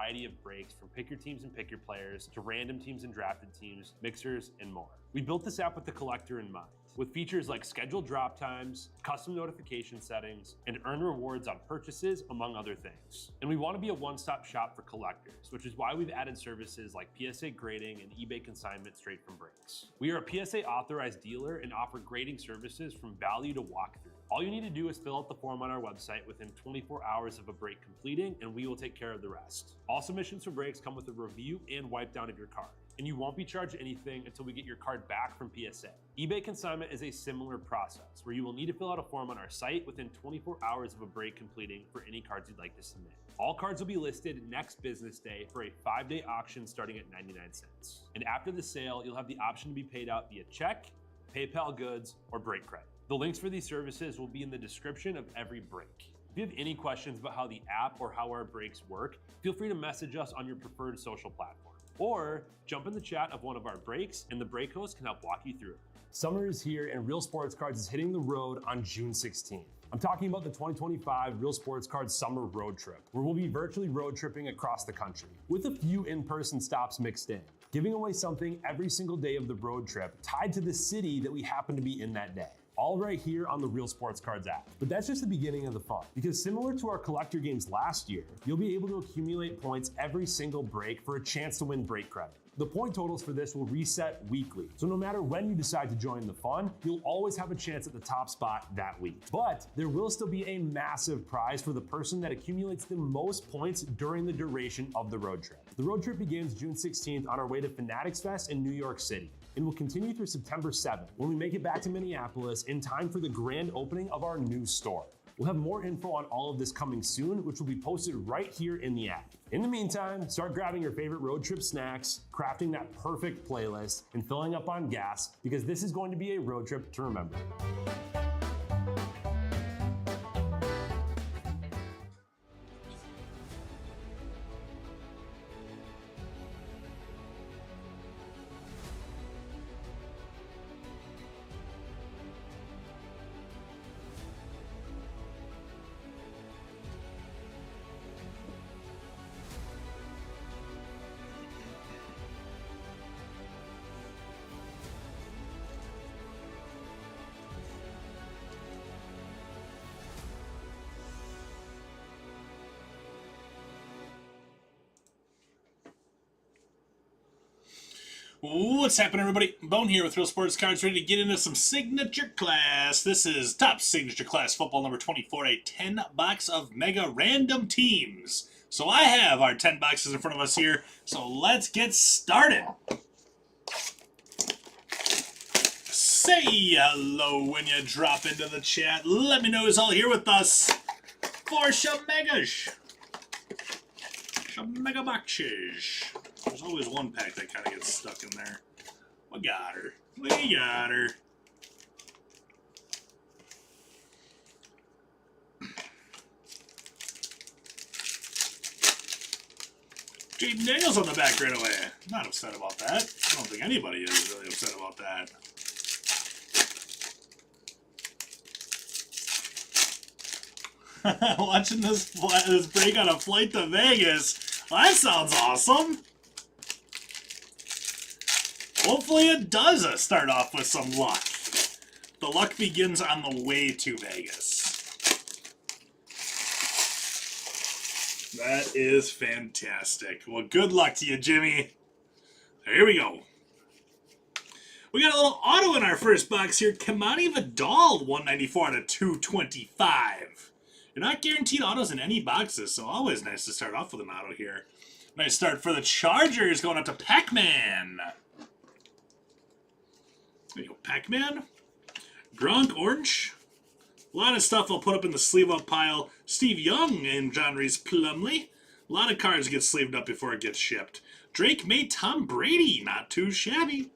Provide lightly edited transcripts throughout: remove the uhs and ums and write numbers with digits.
variety of breaks from pick your teams and pick your players to random teams and drafted teams, mixers, and more. We built this app with the collector in mind, with features like scheduled drop times, custom notification settings, and earn rewards on purchases, among other things. And we want to be a one-stop shop for collectors, which is why we've added services like PSA grading and eBay consignment straight from breaks. We are a PSA authorized dealer and offer grading services from value to walkthrough. All you need to do is fill out the form on our website within 24 hours of a break completing, and we will take care of the rest. All submissions for breaks come with a review and wipe down of your card, and you won't be charged anything until we get your card back from PSA. eBay consignment is a similar process, where you will need to fill out a form on our site within 24 hours of a break completing for any cards you'd like to submit. All cards will be listed next business day for a 5-day auction starting at 99 cents. And after the sale, you'll have the option to be paid out via check, PayPal goods, or break credit. The links for these services will be in the description of every break. If you have any questions about how the app or how our breaks work, feel free to message us on your preferred social platform. Or jump in the chat of one of our breaks and the break host can help walk you through it. Summer is here and Real Sports Cards is hitting the road on June 16th. I'm talking about the 2025 Real Sports Cards Summer Road Trip, where we'll be virtually road tripping across the country, with a few in-person stops mixed in, giving away something every single day of the road trip tied to the city that we happen to be in that day. All right here on the Real Sports Cards app. But that's just the beginning of the fun, because similar to our collector games last year, you'll be able to accumulate points every single break for a chance to win break credit. The point totals for this will reset weekly, so no matter when you decide to join the fun, you'll always have a chance at the top spot that week. But there will still be a massive prize for the person that accumulates the most points during the duration of the road trip. The road trip begins June 16th on our way to Fanatics Fest in New York City, and will continue through September 7th, when we make it back to Minneapolis in time for the grand opening of our new store. We'll have more info on all of this coming soon, which will be posted right here in the app. In the meantime, start grabbing your favorite road trip snacks, crafting that perfect playlist, and filling up on gas, because this is going to be a road trip to remember. What's happening, everybody? Bone here with Real Sports Cards, ready to get into some Signature Class. This is Top Signature Class Football number 24, a 10 box of Mega Random Teams. So I have our 10 boxes in front of us here, so let's get started. Say hello when you drop into the chat. Let me know who's all here with us for Shamegas. Shamega boxes. There's always one pack that kind of gets stuck in there. We got her. We got her. Jaden Daniels on the back right away. Not upset about that. I don't think anybody is really upset about that. Watching this break on a flight to Vegas. Well, that sounds awesome. Hopefully it does start off with some luck. The luck begins on the way to Vegas. That is fantastic. Well, good luck to you, Jimmy. Here we go. We got a little auto in our first box here. Kamani Vidal, 194 out of 225. You're not guaranteed autos in any boxes, so always nice to start off with an auto here. Nice start for the Chargers, going out to Pac-Man. There you go, Pac-Man. Gronk Orange. A lot of stuff I'll put up in the sleeve-up pile. Steve Young and John Reese Plumley. A lot of cards get sleeved up before it gets shipped. Drake May, Tom Brady. Not too shabby.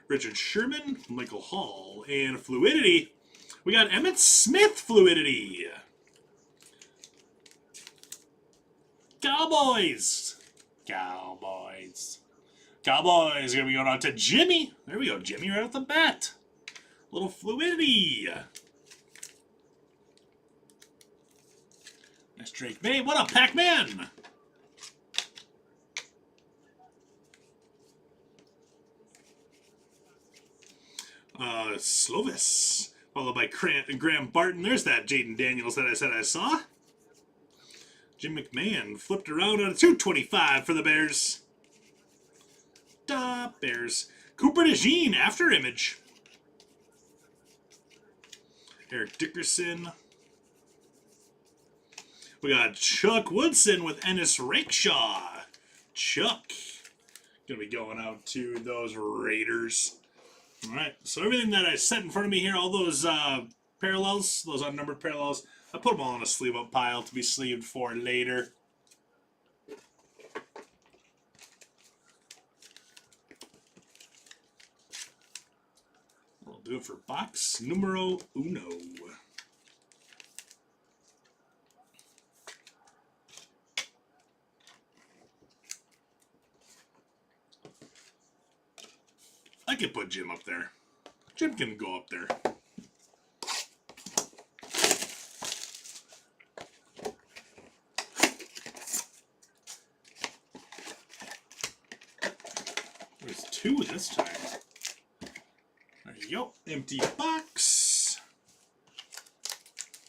Richard Sherman, Michael Hall, and Fluidity. We got Emmitt Smith Fluidity. Cowboys. Cowboys are going to be going out to Jimmy. There we go, Jimmy right off the bat. Little Fluidity. Nice Drake May. What up, Pac-Man? Slovis. Followed by Graham Barton. There's that Jaden Daniels that I said I saw. Jim McMahon flipped around on a 225 for the Bears. Da Bears. Cooper DeJean after image. Eric Dickerson. We got Chuck Woodson with Ennis Rakeshaw. Chuck. Gonna be going out to those Raiders. Alright, so everything that I set in front of me here, all those parallels, those unnumbered parallels, I put them all in a sleeve up pile to be sleeved for later. We'll do it for box numero uno. I could put Jim up there. Jim can go up there. There's two this time. There you go. Empty box.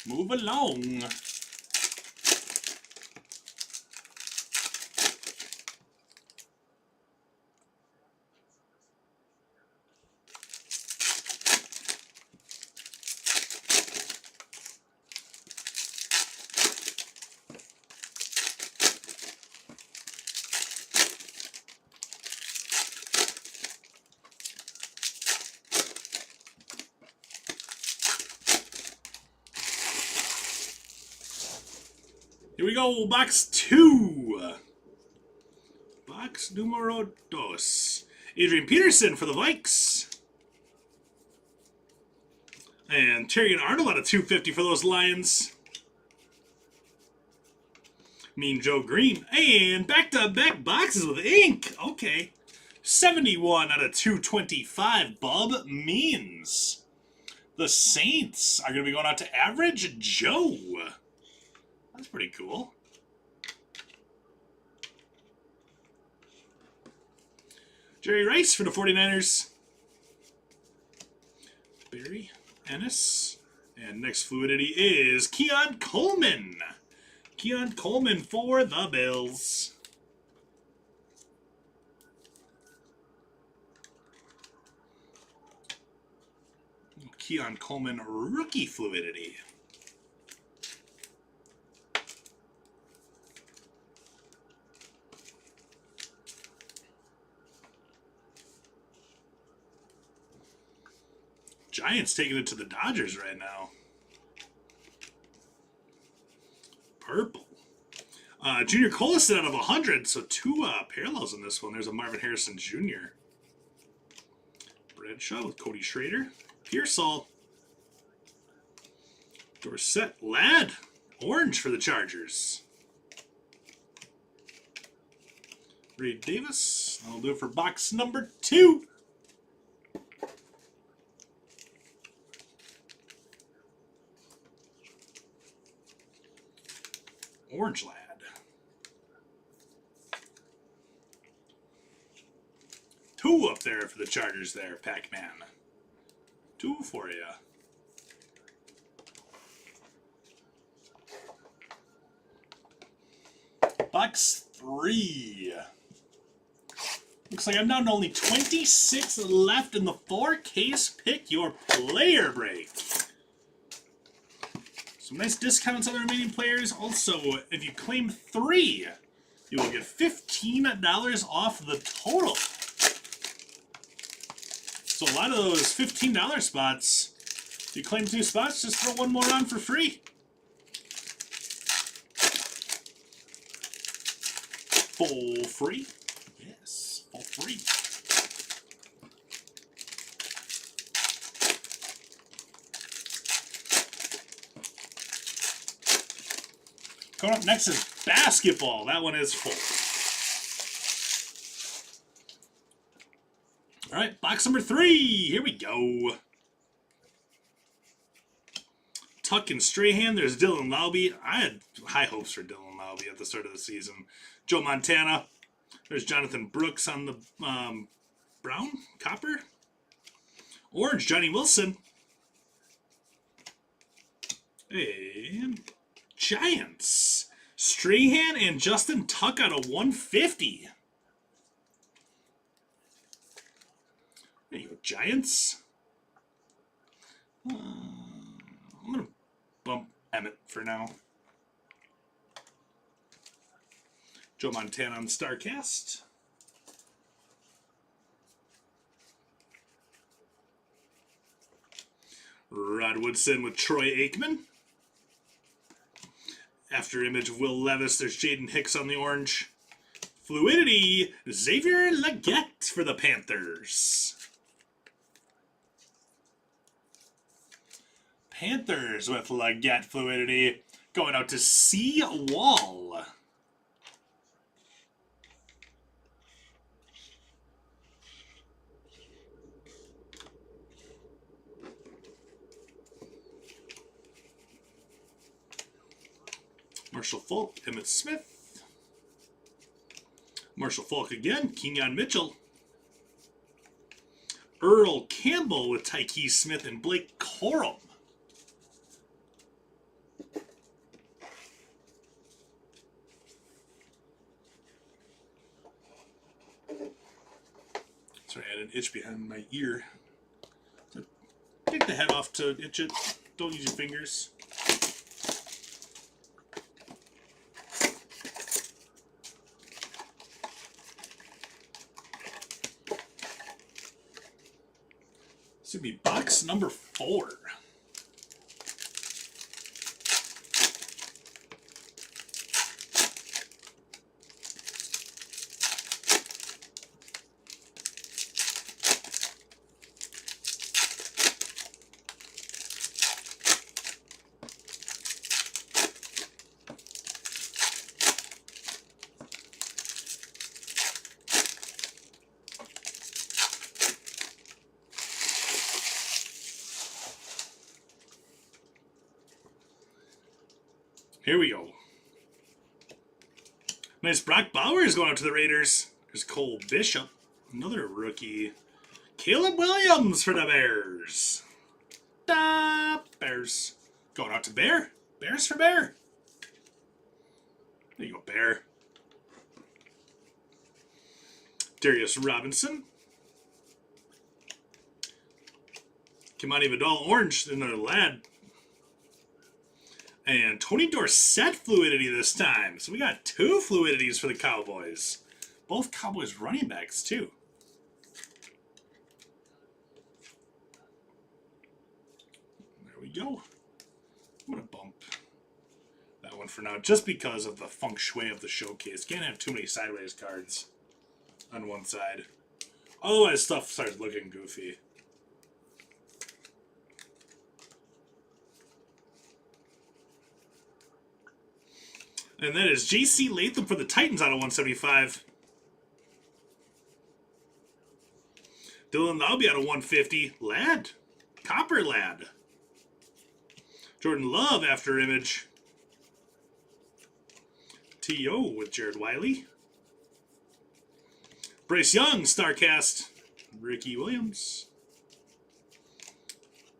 Move along. Here we go, box 2. Box numero dos. Adrian Peterson for the Vikes. And Terrion Arnold out of 250 for those Lions. Mean Joe Green. And back-to-back boxes with ink. Okay. 71 out of 225, Bob Means. The Saints are going to be going out to Average Joe. That's pretty cool. Jerry Rice for the 49ers. Barry Ennis. And next fluidity is Keon Coleman. Keon Coleman for the Bills. Keon Coleman rookie fluidity. Giants taking it to the Dodgers right now. Purple. Junior Colson out of 100, so two parallels in this one. There's a Marvin Harrison Jr. Bradshaw with Cody Schrader. Pearsall. Dorsett. Ladd. Orange for the Chargers. Reed Davis. I'll do it for box number 2. Orange Lad. Two up there for the Chargers there, Pac-Man. 2 for you. Box 3. Looks like I'm down to only 26 left in the 4-case Pick Your Player break. Some nice discounts on the remaining players. Also, if you claim 3, you will get $15 off the total. So a lot of those $15 spots, if you claim 2 spots, just throw one more on for free. Full free. Yes, full free. Coming up next is basketball. That one is full. All right, box number 3. Here we go. Tuck and Strahan. There's Dylan Laube. I had high hopes for Dylan Laube at the start of the season. Joe Montana. There's Jonathan Brooks on the brown, copper. Orange, Johnny Wilson. And Giants. Strahan and Justin Tuck out of 150. There you go, Giants. I'm going to bump Emmett for now. Joe Montana on StarCast. Rod Woodson with Troy Aikman. After image of Will Levis, there's Jaden Hicks on the orange. Fluidity, Xavier Legette for the Panthers. Panthers with Legette Fluidity. Going out to C. Wall. Marshall Falk, Emmett Smith. Marshall Falk again, Kenyon Mitchell. Earl Campbell with Tyke Smith and Blake Corum. Sorry, I had an itch behind my ear. So take the head off to itch it. Don't use your fingers. This would be box number 4. Here we go. Nice Brock Bowers going out to the Raiders. There's Cole Bishop, another rookie. Caleb Williams for the Bears. Da Bears. Going out to Bear. Bears for Bear. There you go, Bear. Darius Robinson. Kimani Vidal, orange, another lad. And Tony Dorsett Fluidity this time. So we got 2 Fluidities for the Cowboys. Both Cowboys running backs, too. There we go. I'm going to bump that one for now, just because of the feng shui of the showcase. Can't have too many sideways cards on one side. Otherwise, stuff starts looking goofy. And that is J.C. Latham for the Titans out of 175. Dylan Laube out of 150. Lad. Copper Lad. Jordan Love after image. T.O. with Jared Wiley. Bryce Young, StarCast. Ricky Williams.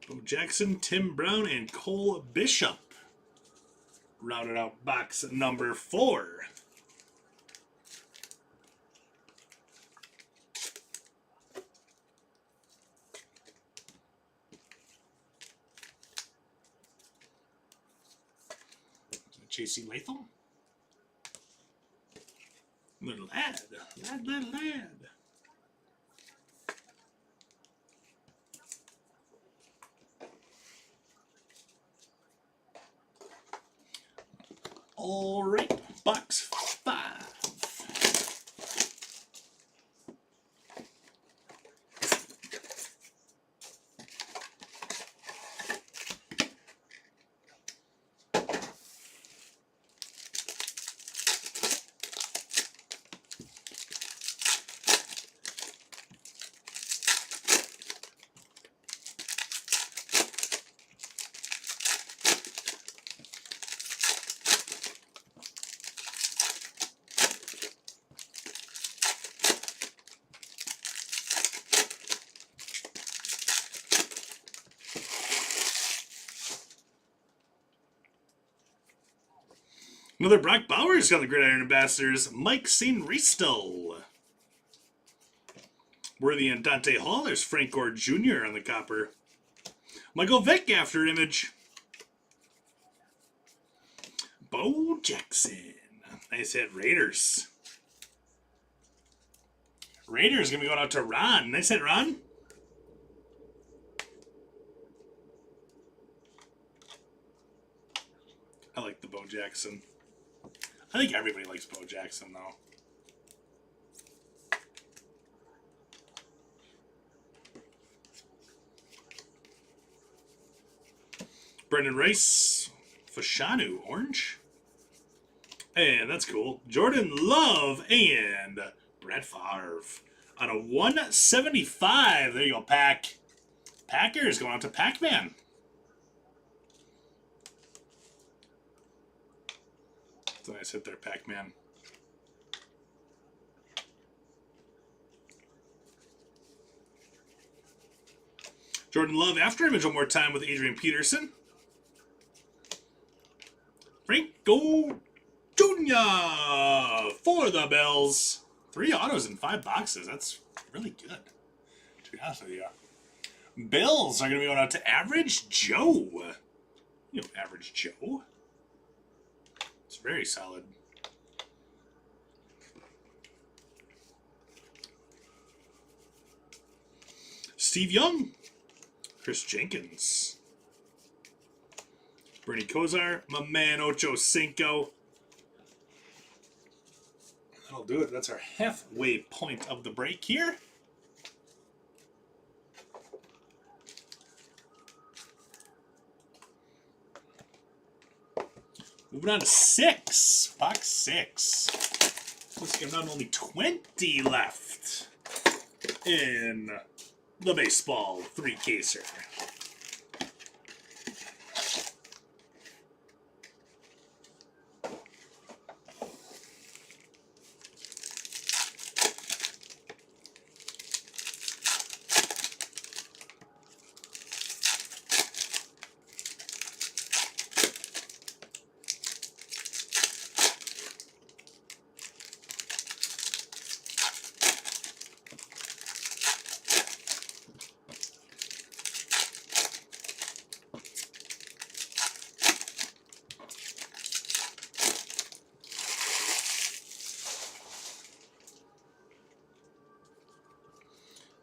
Bo Jackson, Tim Brown, and Cole Bishop. Rounded out box number 4. J.C. Latham. Little lad. Lad. All right, box 5. Another Brock Bowers got the Gridiron Ambassadors. Mike St. Ristel. Worthy and Dante Hall. There's Frank Gore Jr. on the copper. Michael Vick after image. Bo Jackson. Nice hit. Raiders. Raiders going to be going out to Ron. Nice hit, Ron. I like the Bo Jackson. I think everybody likes Bo Jackson, though. Brendan Rice, Fashanu, orange. And that's cool. Jordan Love and Brett Favre on a 175. There you go, Pack. Packers going out to Pac-Man. That's a nice hit there, Pac-Man. Jordan Love after image one more time with Adrian Peterson. Franco Jr. for the Bills. 3 autos in 5 boxes. That's really good, to be honest with you. Bills are going to be going out to Average Joe. You know, Average Joe. It's very solid. Steve Young. Chris Jenkins. Bernie Kosar. My man Ocho Cinco. That'll do it. That's our halfway point of the break here. Moving on to 6. Box 6. Looks like I'm down only 20 left in the baseball 3-caser.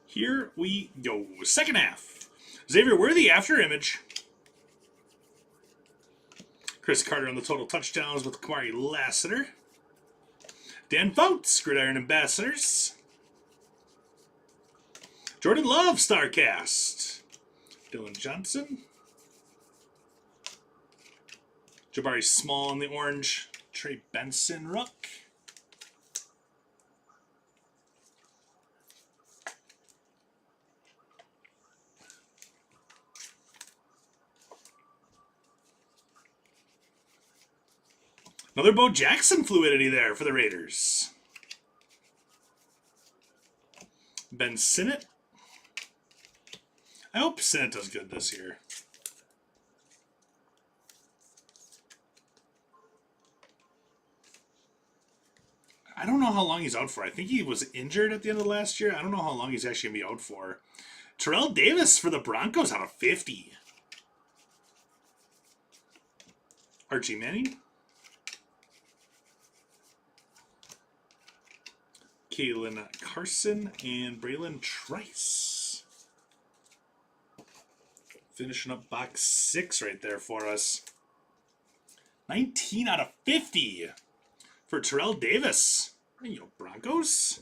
Here we go. Second half. Xavier Worthy after image. Chris Carter on the total touchdowns with Kamari Lassiter. Dan Fouts, Gridiron Ambassadors. Jordan Love, StarCast. Dylan Johnson. Jabari Small on the orange. Trey Benson, Rook. Another Bo Jackson fluidity there for the Raiders. Ben Sinnott. I hope Sinnott does good this year. I don't know how long he's out for. I think he was injured at the end of last year. I don't know how long he's actually going to be out for. Terrell Davis for the Broncos out of 50. Archie Manning. Kalen Carson and Braylon Trice. Finishing up box 6 right there for us. 19 out of 50 for Terrell Davis. There you go, Broncos.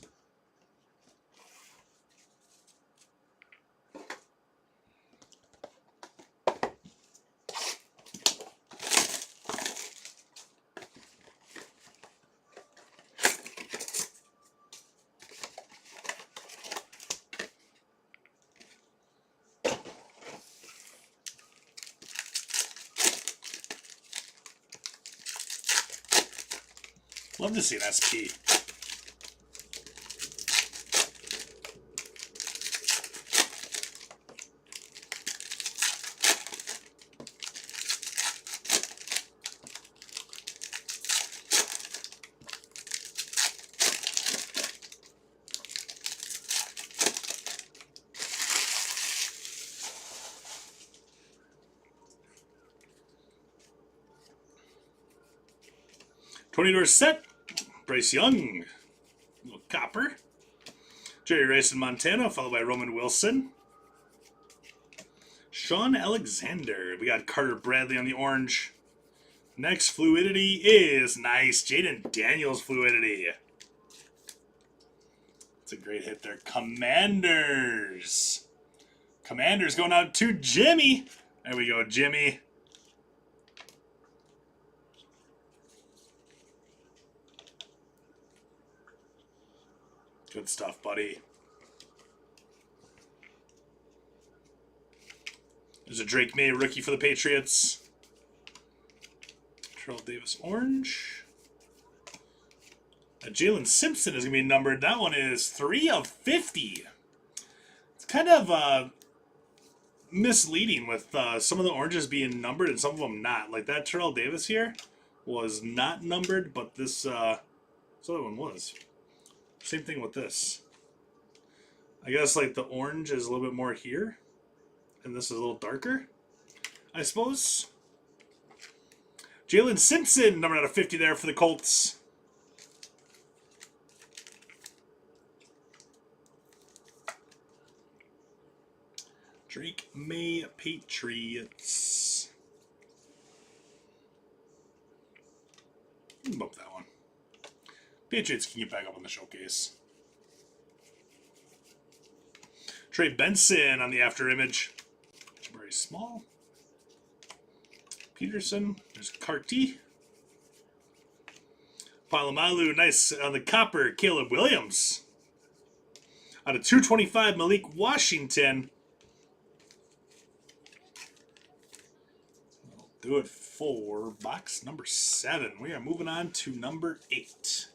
Love to see an SP. Tony Dorsett, Bryce Young, little copper. Jerry Rice in Montana, followed by Roman Wilson. Sean Alexander. We got Carter Bradley on the orange. Next fluidity is nice. Jaden Daniels fluidity. That's a great hit there. Commanders. Commanders going out to Jimmy. There we go, Jimmy. Good stuff, buddy. There's a Drake May rookie for the Patriots. Terrell Davis orange. Jalen Simpson is going to be numbered. That one is 3 of 50. It's kind of misleading with some of the oranges being numbered and some of them not. Like that Terrell Davis here was not numbered, but this other one was. Same thing with this. I guess like the orange is a little bit more here, and this is a little darker, I suppose. Jalen Simpson, number out of 50 there for the Colts. Drake May Patriots. Bump that one. Patriots can get back up on the showcase. Trey Benson on the after image. Very small. Peterson. There's Carty. Palamalu, nice on the copper. Caleb Williams. Out of 225, Malik Washington. That'll do it for box number 7. We are moving on to number 8.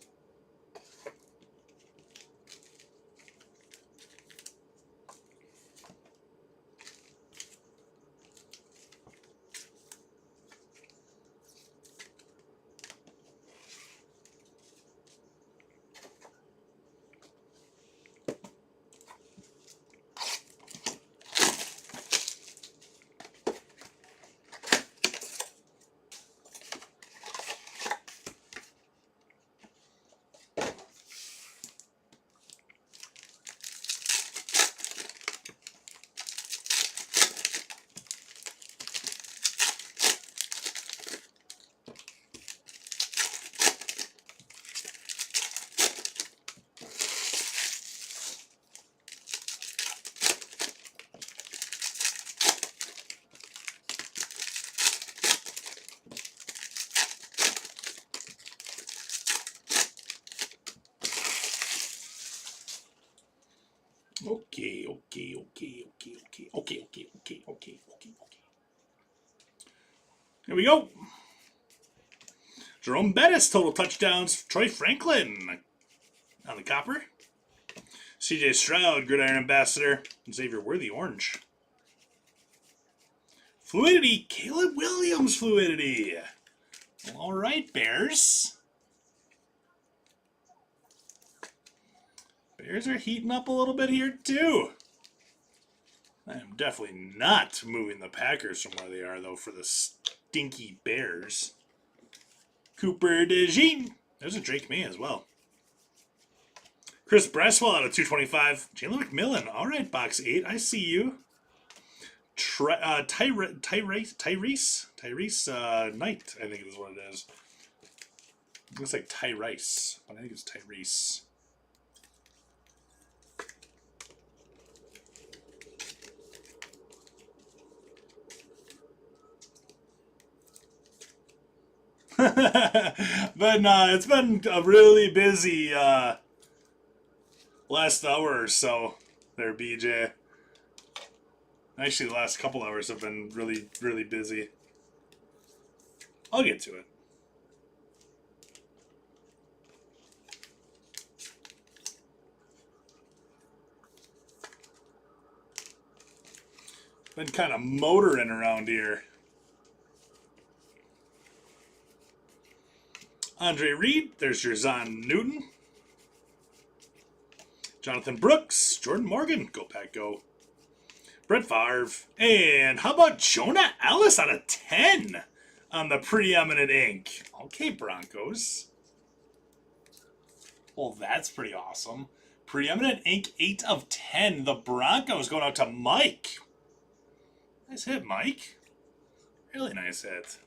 Okay. Here we go. Jerome Bettis, total touchdowns. Troy Franklin on the copper. CJ Stroud, Gridiron Ambassador. Xavier Worthy, orange. Fluidity, Caleb Williams fluidity. All right, Bears. Bears are heating up a little bit here, too. I am definitely not moving the Packers from where they are, though, for the stinky Bears. Cooper DeJean. There's a Drake May as well. Chris Braswell out of 225. Jalen McMillan. All right, box 8. I see you. Tyrese Knight, I think is what it is. It looks like Tyrese, but I think it's Tyrese. But it's been a really busy last hour or so there, BJ. Actually, the last couple hours have been really, really busy. I'll get to it. Been kind of motoring around here. Andre Reed, there's your Zahn Newton. Jonathan Brooks, Jordan Morgan, go Pack go. Brett Favre, and how about Jonah Ellis out of 10 on the preeminent ink? Okay, Broncos. Well, that's pretty awesome. Preeminent Ink 8 of 10. The Broncos going out to Mike. Nice hit, Mike. Really nice hit.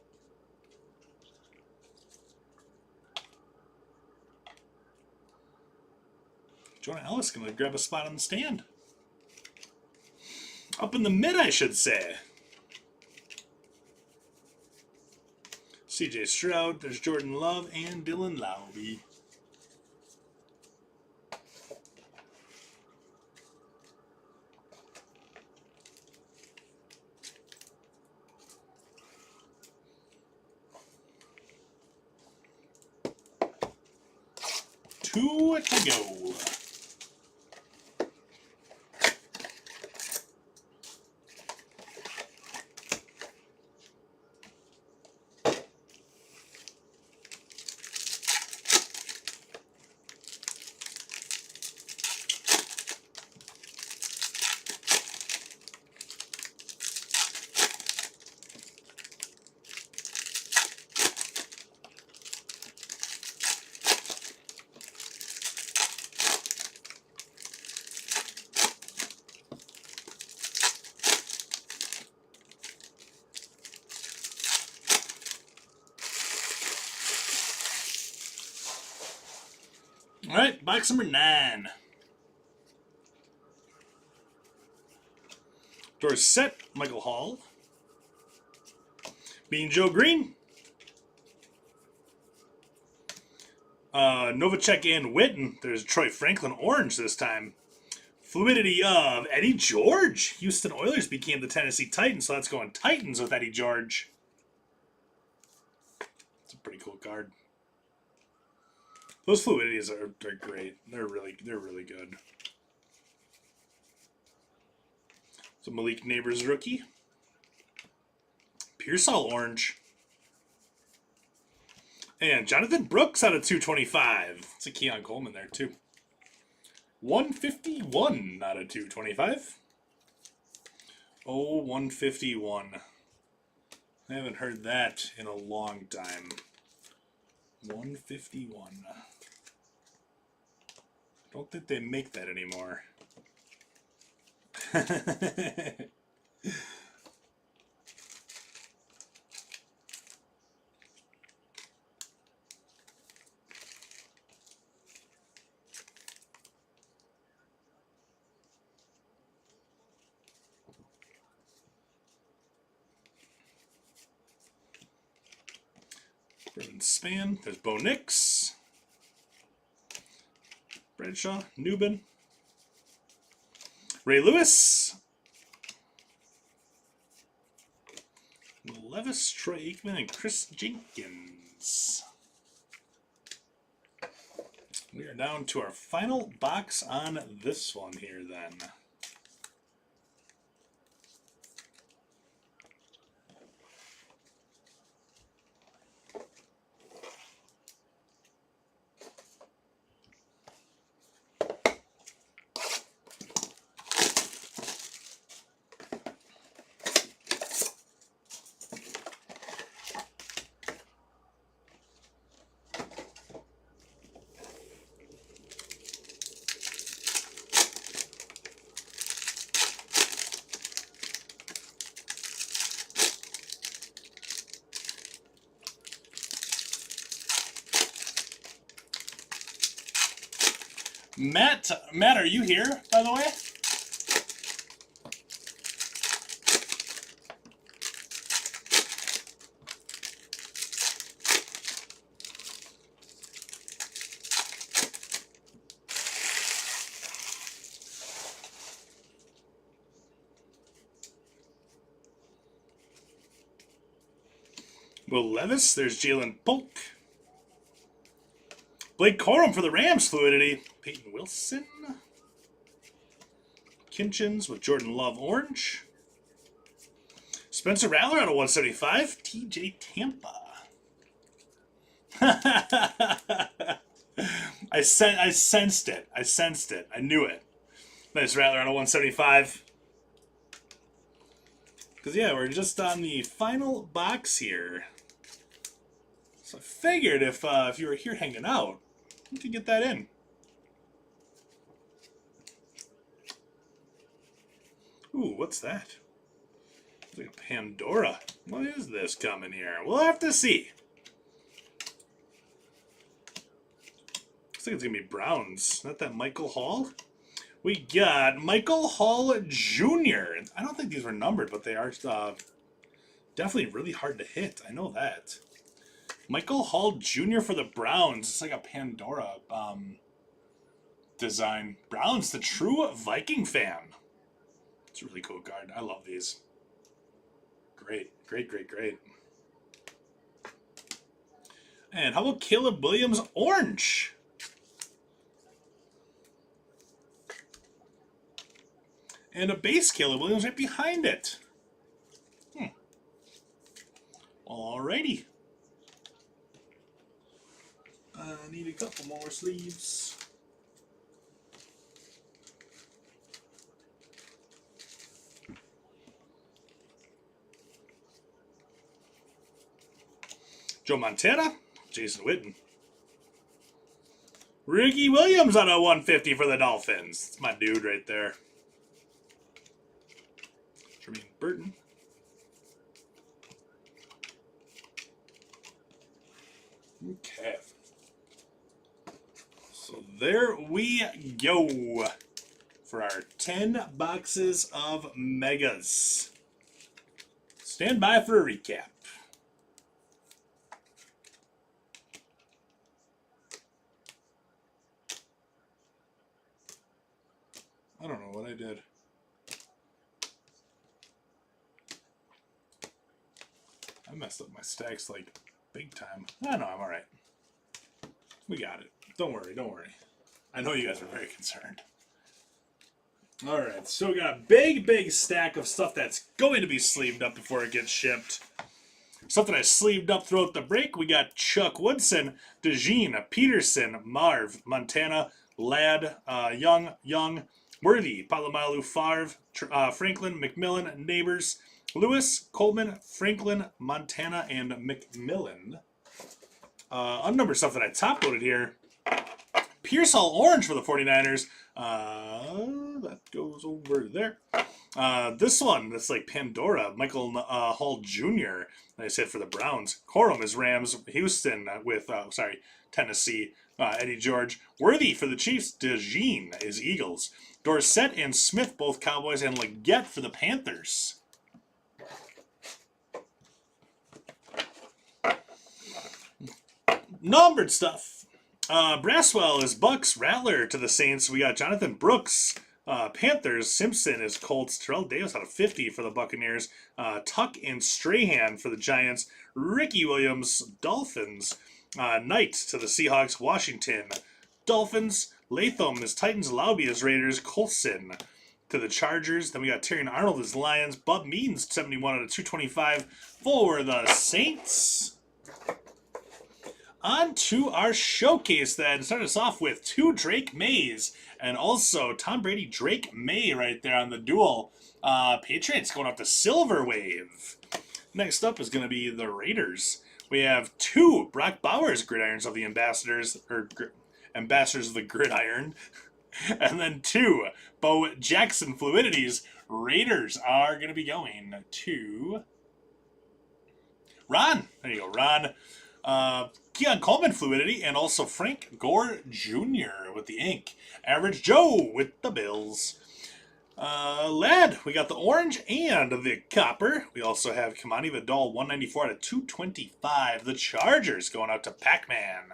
Jonah Ellis going to grab a spot on the stand. Up in the mid, I should say. CJ Stroud, there's Jordan Love, and Dylan Lowry. Two to go. All right, box number 9. Dorsett, Michael Hall. Bean Joe Green. Novacek and Witten. There's Troy Franklin orange this time. Fluidity of Eddie George. Houston Oilers became the Tennessee Titans, so that's going Titans with Eddie George. It's a pretty cool card. Those fluidities are great. They're really good. So Malik Neighbors rookie. Pearsall orange. And Jonathan Brooks out of 225. It's a Keon Coleman there too. 151 out of 225. Oh, 151. I haven't heard that in a long time. 151. Don't think they make that anymore. Brendan Spann. There's Bo Nix. Bradshaw. Newbin. Ray Lewis. Levis, Troy Aikman, and Chris Jenkins. We are down to our final box on this one here then. Matt, are you here, by the way? Will Levis, there's Jalen Polk. Blake Corum for the Rams fluidity. Peyton Wilson. Kinchins with Jordan Love orange. Spencer Rattler out of 175. TJ Tampa. I sensed it. I sensed it. I knew it. Nice Rattler out of 175. Because, yeah, we're just on the final box here. So I figured if you were here hanging out, you could get that in. Ooh, what's that? It's like a Pandora. What is this coming here? We'll have to see. Looks like it's going to be Browns. Not that Michael Hall? We got Michael Hall Jr. I don't think these were numbered, but they are definitely really hard to hit. I know that. Michael Hall Jr. for the Browns. It's like a Pandora design. Browns, the true Viking fan. It's a really cool card. I love these. Great, great, great, great. And how about Caleb Williams Orange? And a base Caleb Williams right behind it. Alrighty. I need a couple more sleeves. Joe Montana, Jason Witten. Ricky Williams on a 150 for the Dolphins. That's my dude right there. Jermaine Burton. Okay. So there we go for our 10 boxes of Megas. Stand by for a recap. I don't know what I did. I messed up my stacks like big time. I know, I'm alright. We got it. Don't worry, don't worry. I know you guys are very concerned. Alright, so we got a big stack of stuff that's going to be sleeved up before it gets shipped. Stuff that I sleeved up throughout the break. We got Chuck Woodson, DeJean, Peterson, Marv, Montana, Ladd, Young, Worthy, Palomalu, Favre, Franklin, McMillan, Neighbors, Lewis, Coleman, Franklin, Montana, and McMillan. Unnumbered stuff that I top loaded here. Pearsall Orange for the 49ers. That goes over there. This one, that's like Pandora. Michael Hall Jr. I said for the Browns. Corum is Rams. Houston with, Tennessee. Eddie George. Worthy for the Chiefs. DeJean is Eagles. Dorsett and Smith, both Cowboys. And Leggett for the Panthers. Numbered stuff. Braswell is Bucks. Rattler to the Saints. We got Jonathan Brooks. Panthers. Simpson is Colts. Terrell Davis out of 50 for the Buccaneers. Tuck and Strahan for the Giants. Ricky Williams. Dolphins. Knight to the Seahawks. Washington. Dolphins. Latham is Titans. Lauby is Raiders. Colson to the Chargers. Then we got Terrion Arnold as Lions. Bub Means 71 out of 225 for the Saints. On to our showcase then. Start us off with 2 Drake Mays and also Tom Brady Drake May right there on the dual. Patriots going up to Silver Wave. Next up is going to be the Raiders. We have 2 Brock Bowers Gridirons of the Ambassadors, or Ambassadors of the Gridiron. And then 2 Bo Jackson Fluidities. Raiders are going to be going to Ron. There you go, Ron. Keon Coleman Fluidity, and also Frank Gore Jr. with the ink. Average Joe with the Bills. Ladd, we got the orange and the copper. We also have Kamani Vidal, 194 out of 225. The Chargers going out to Pac-Man.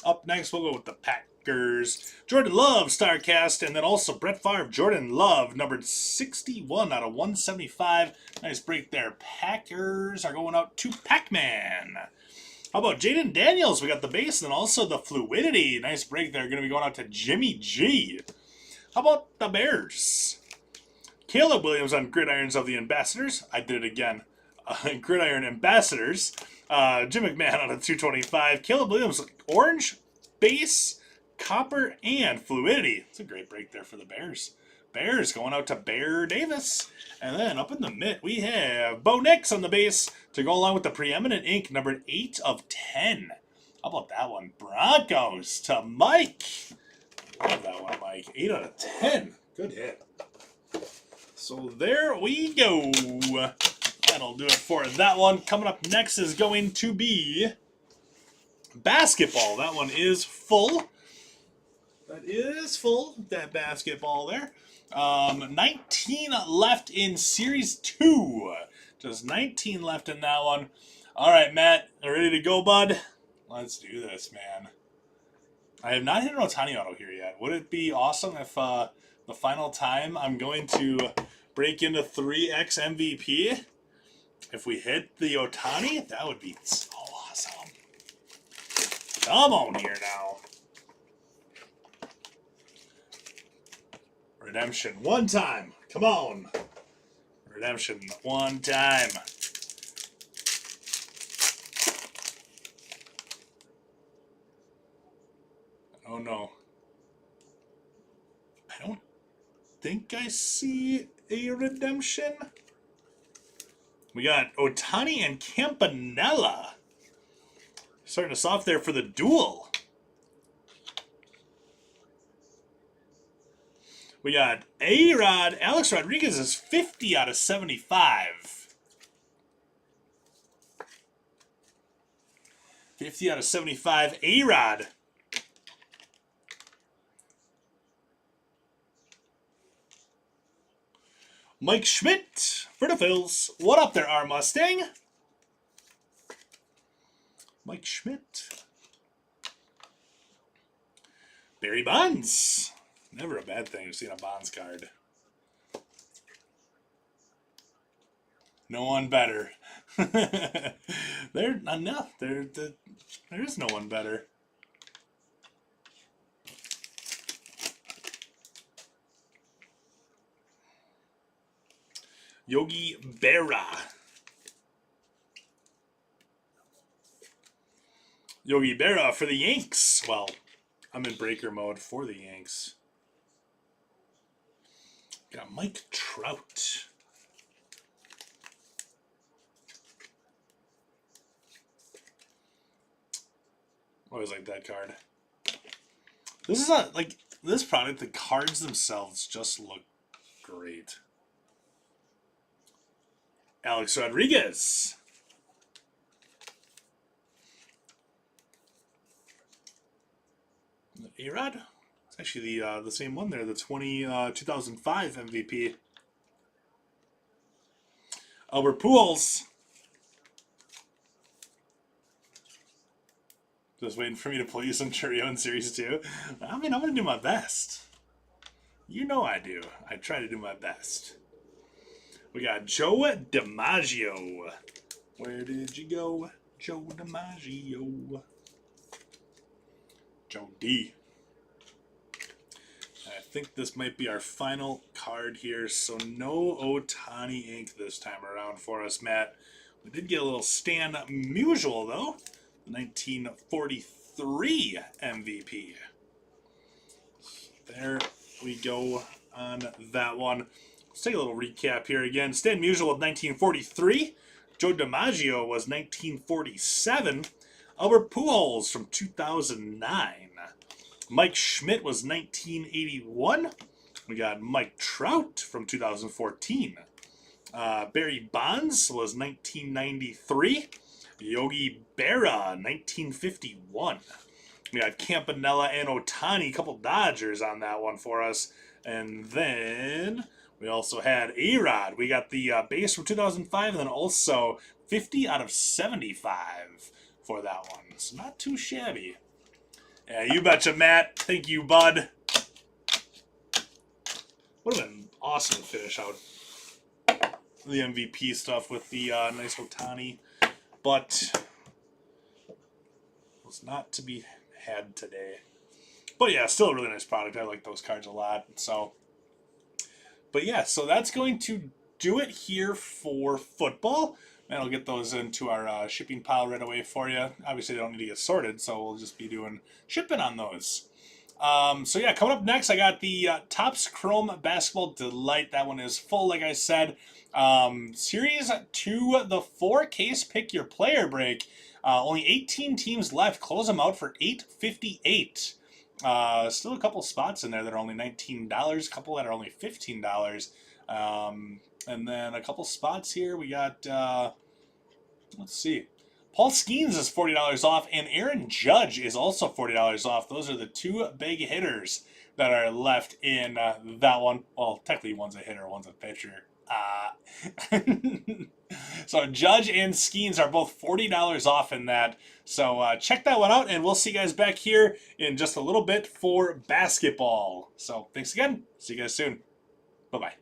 Up next, we'll go with the Packers. Jordan Love, StarCast, and then also Brett Favre, Jordan Love, numbered 61 out of 175. Nice break there. Packers are going out to Pac-Man. How about Jaden Daniels? We got the base and then also the Fluidity. Nice break there. Going to be going out to Jimmy G. How about the Bears? Caleb Williams on Gridirons of the Ambassadors. I did it again. Gridiron Ambassadors. Jim McMahon on a 225. Caleb Williams, orange, base, copper, and Fluidity. It's a great break there for the Bears. Bears going out to Bear Davis. And then up in the mid, we have Bo Nix on the base to go along with the Preeminent Ink, numbered 8 of 10. How about that one? Broncos to Mike. Love that one, Mike. 8 out of 10. Good hit. So there we go. That'll do it for that one. Coming up next is going to be basketball. That one is full. That is full, that basketball there. 19 left in Series 2. Just 19 left in that one. All right, Matt, ready to go, bud? Let's do this, man. I have not hit an Ohtani auto here yet. Would it be awesome if the final time I'm going to break into 3x MVP? If we hit the Ohtani, that would be so awesome. Come on here now. Redemption one time. Come on. Redemption one time. Oh no. I don't think I see a redemption. We got Ohtani and Campanella. Starting us off there for the duel. We got A-Rod. Alex Rodriguez is 50 out of 75. 50 out of 75. A-Rod. Mike Schmidt for the Phils. What up there, R Mustang? Mike Schmidt. Barry Bonds. Never a bad thing to see a Bonds card. No one better. There is no one better. Yogi Berra. Yogi Berra for the Yanks. Well, I'm in breaker mode for the Yanks. Got Mike Trout. Always like that card. This is not like this product. The cards themselves just look great. Alex Rodriguez. A-Rod. It's actually the same one there. The 2005 MVP. Albert Pujols. Just waiting for me to pull you some Churio in Series 2. I mean, I'm going to do my best. You know I do. I try to do my best. We got Joe DiMaggio. Where did you go, Joe DiMaggio? Joe D. I think this might be our final card here. So no Ohtani ink this time around for us, Matt. We did get a little Stan Musial, though. 1943 MVP. There we go on that one. Let's take a little recap here again. Stan Musial of 1943. Joe DiMaggio was 1947. Albert Pujols from 2009. Mike Schmidt was 1981. We got Mike Trout from 2014. Barry Bonds was 1993. Yogi Berra, 1951. We got Campanella and Ohtani, a couple Dodgers on that one for us. And then we also had A-Rod. We got the base from 2005, and then also 50 out of 75 for that one. So not too shabby. Yeah, you betcha, Matt. Thank you, bud. Would have been awesome to finish out the MVP stuff with the nice Ohtani, but was not to be had today. But yeah, still a really nice product. I like those cards a lot. So, but yeah, so that's going to do it here for football. And I'll get those into our shipping pile right away for you. Obviously, they don't need to get sorted, so we'll just be doing shipping on those. So yeah, coming up next, I got the Topps Chrome Basketball Delight. That one is full, like I said. Series 2, the 4-case Pick Your Player break. Only 18 teams left. Close them out for $8.58. Still a couple spots in there that are only $19. A couple that are only $15. And then a couple spots here. We got, let's see. Paul Skeens is $40 off, and Aaron Judge is also $40 off. Those are the two big hitters that are left in that one. Well, technically one's a hitter, one's a pitcher. So Judge and Skeens are both $40 off in that. So check that one out, and we'll see you guys back here in just a little bit for basketball. So thanks again. See you guys soon. Bye-bye.